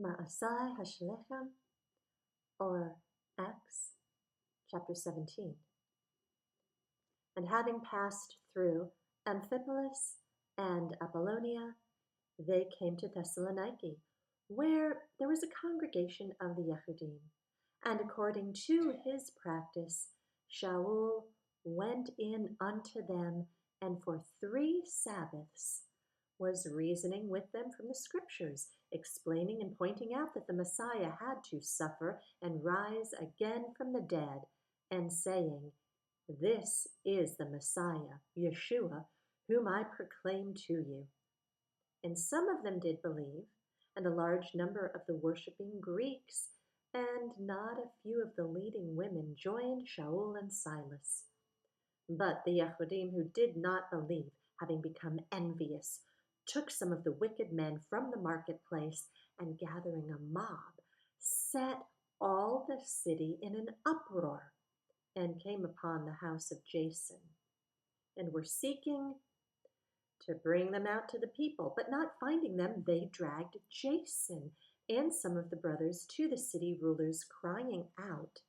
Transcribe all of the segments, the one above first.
Ma'asai Hashlechem, or Acts chapter 17. And having passed through Amphipolis and Apollonia, they came to Thessaloniki, where there was a congregation of the Yehudim. And according to his practice, Shaul went in unto them, and for 3 Sabbaths was reasoning with them from the Scriptures, explaining and pointing out that the Messiah had to suffer and rise again from the dead, and saying, "This is the Messiah, Yeshua, whom I proclaim to you." And some of them did believe, and a large number of the worshipping Greeks, and not a few of the leading women joined Shaul and Silas. But the Yehudim who did not believe, having become envious, took some of the wicked men from the marketplace, and gathering a mob, set all the city in an uproar, and came upon the house of Jason, and were seeking to bring them out to the people. But not finding them, they dragged Jason and some of the brothers to the city rulers, crying out,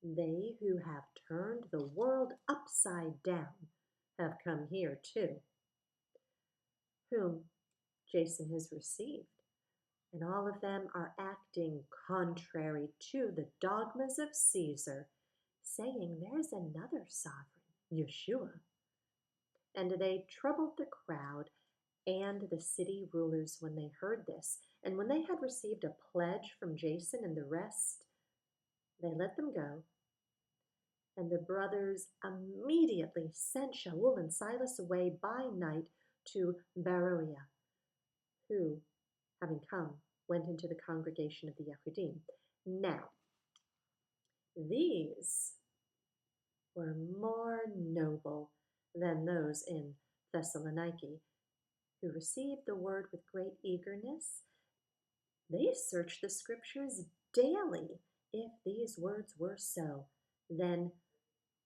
"They who have turned the world upside down have come here too," whom Jason has received. And all of them are acting contrary to the dogmas of Caesar, saying there's another sovereign, Yeshua. And they troubled the crowd and the city rulers when they heard this. And when they had received a pledge from Jason and the rest, they let them go. And the brothers immediately sent Shaul and Silas away by night to Beroia, who, having come, went into the congregation of the Yehudim. Now, these were more noble than those in Thessaloniki, who received the word with great eagerness. They searched the Scriptures daily if these words were so. Then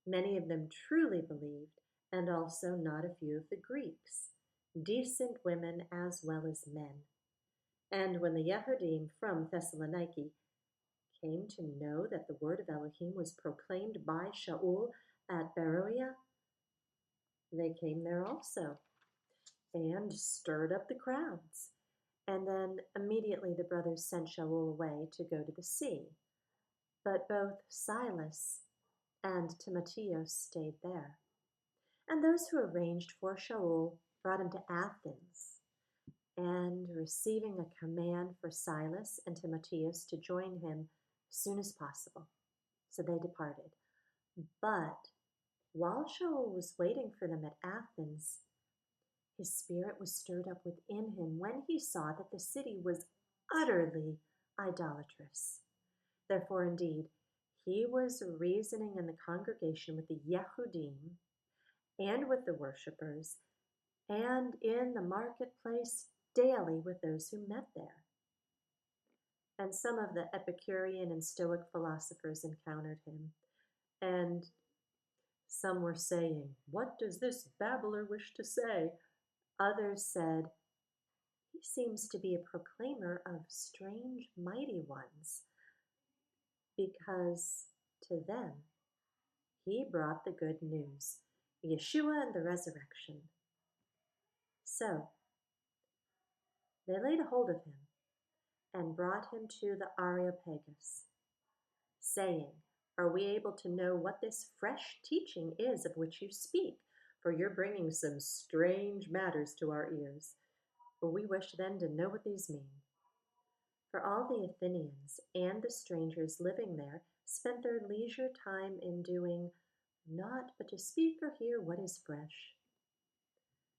many of them truly believed, and also not a few of the Greeks, decent women as well as men. And when the Yehudim from Thessaloniki came to know that the word of Elohim was proclaimed by Shaul at Beroia, they came there also, and stirred up the crowds. And then immediately the brothers sent Shaul away to go to the sea. But both Silas and Timotheus stayed there. And those who arranged for Shaul brought him to Athens, and receiving a command for Silas and Timotheus to join him as soon as possible. So they departed. But while Shaul was waiting for them at Athens, his spirit was stirred up within him when he saw that the city was utterly idolatrous. Therefore, indeed, he was reasoning in the congregation with the Yehudim and with the worshippers, and in the marketplace daily with those who met there. And some of the Epicurean and Stoic philosophers encountered him, and some were saying, "What does this babbler wish to say?" Others said, "He seems to be a proclaimer of strange mighty ones," because to them he brought the good news, Yeshua and the resurrection. So they laid a hold of him and brought him to the Areopagus, saying, "Are we able to know what this fresh teaching is of which you speak? For you're bringing some strange matters to our ears." But we wish then to know what these mean. For all the Athenians and the strangers living there spent their leisure time in doing naught but to speak or hear what is fresh.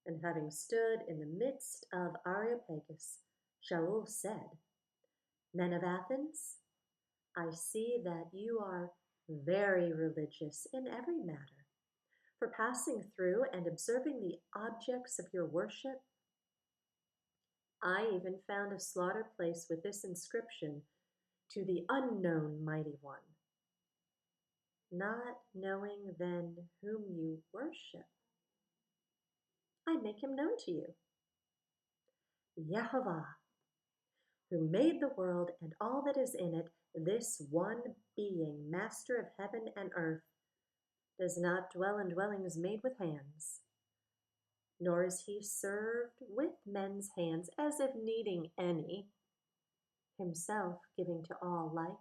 And having stood in the midst of Areopagus, Shaul said, "Men of Athens, I see that you are very religious in every matter. For passing through and observing the objects of your worship, I even found a slaughter place with this inscription, 'To the unknown mighty one.' Not knowing then whom you worship, I make him known to you. Yehovah, who made the world and all that is in it, this one being, master of heaven and earth, does not dwell in dwellings made with hands, nor is he served with men's hands as if needing any, himself giving to all life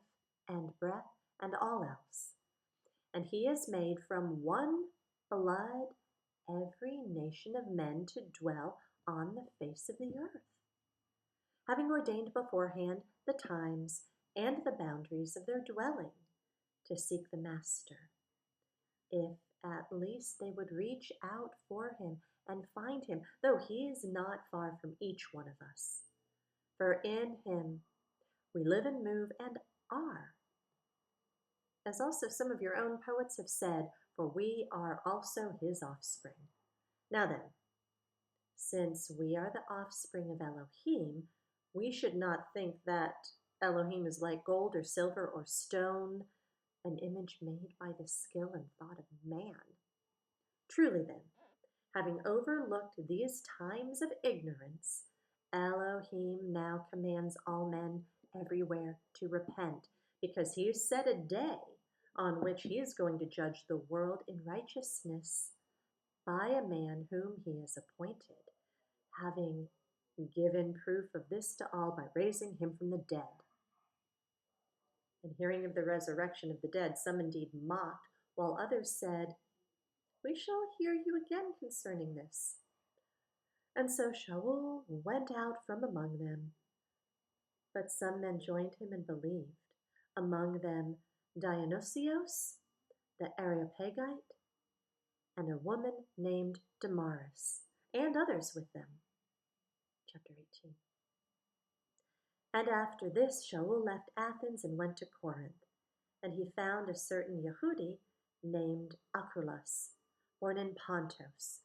and breath and all else. And he has made from one blood every nation of men to dwell on the face of the earth, having ordained beforehand the times and the boundaries of their dwelling, to seek the Master, if at least they would reach out for him and find him, though he is not far from each one of us. For in him we live and move and are. As also some of your own poets have said, for we are also his offspring. Now then, since we are the offspring of Elohim, we should not think that Elohim is like gold or silver or stone, an image made by the skill and thought of man. Truly then, having overlooked these times of ignorance, Elohim now commands all men everywhere to repent, because he has set a day on which he is going to judge the world in righteousness by a man whom he has appointed, having given proof of this to all by raising him from the dead. And hearing of the resurrection of the dead, some indeed mocked, while others said, we shall hear you again concerning this. And so Shaul went out from among them. But some men joined him and believed, among them Dionysios, the Areopagite, and a woman named Damaris, and others with them. Chapter 18. And after this Shaul left Athens and went to Corinth, and he found a certain Yehudi named Achulas, born in Pontus,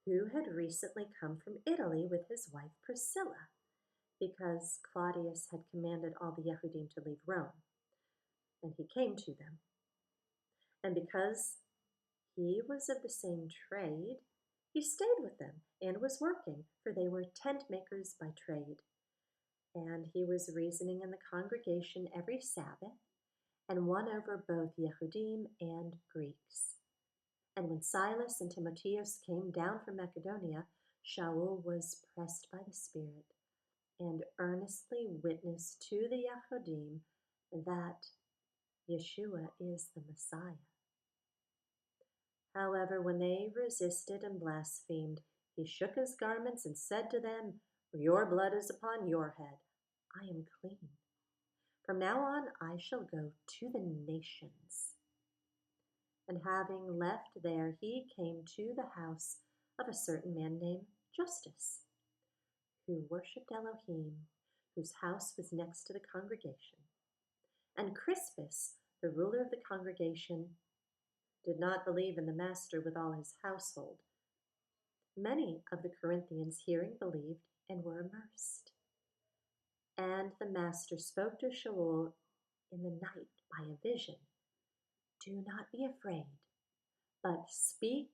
who had recently come from Italy with his wife Priscilla, because Claudius had commanded all the Yehudim to leave Rome. And he came to them. And because he was of the same trade, he stayed with them and was working, for they were tent makers by trade. And he was reasoning in the congregation every Sabbath, and won over both Yehudim and Greeks. And when Silas and Timotheus came down from Macedonia, Shaul was pressed by the Spirit, and earnestly witnessed to the Yehudim that Yeshua is the Messiah. However, when they resisted and blasphemed, he shook his garments and said to them, your blood is upon your head. I am clean. From now on I shall go to the nations. And having left there, he came to the house of a certain man named Justus, who worshipped Elohim, whose house was next to the congregation. And Crispus, the ruler of the congregation, did not believe in the Master with all his household. Many of the Corinthians hearing believed and were immersed. And the Master spoke to Shaul in the night by a vision. Do not be afraid, but speak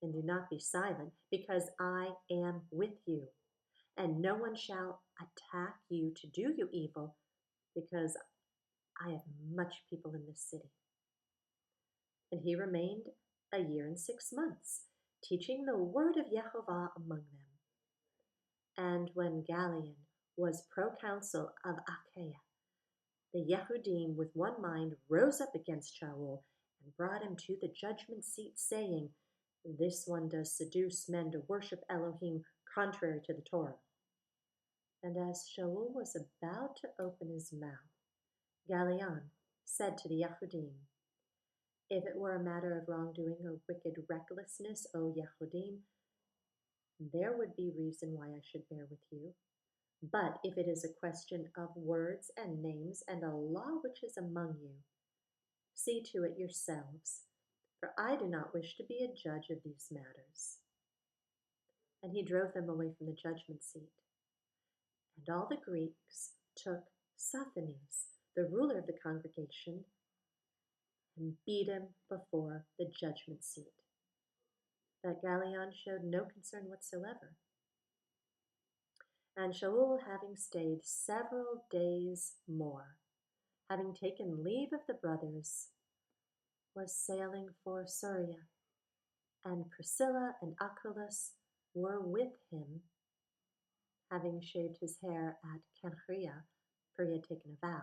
and do not be silent, because I am with you, and no one shall attack you to do you evil, because I have much people in this city. And he remained 1 year and 6 months, teaching the word of Yehovah among them. And when Galion was proconsul of Achaia, the Yehudim with one mind rose up against Shaul and brought him to the judgment seat, saying, this one does seduce men to worship Elohim contrary to the Torah. And as Shaul was about to open his mouth, Galion said to the Yehudim, if it were a matter of wrongdoing or wicked recklessness, O Yehudim, there would be reason why I should bear with you. But if it is a question of words and names and a law which is among you, see to it yourselves, for I do not wish to be a judge of these matters. And he drove them away from the judgment seat. And all the Greeks took Sosthenes, the ruler of the congregation, and beat him before the judgment seat. But Galion showed no concern whatsoever. And Shaul, having stayed several days more, having taken leave of the brothers, was sailing for Syria, and Priscilla and Aquilus were with him, having shaved his hair at Cenchrea, for he had taken a vow.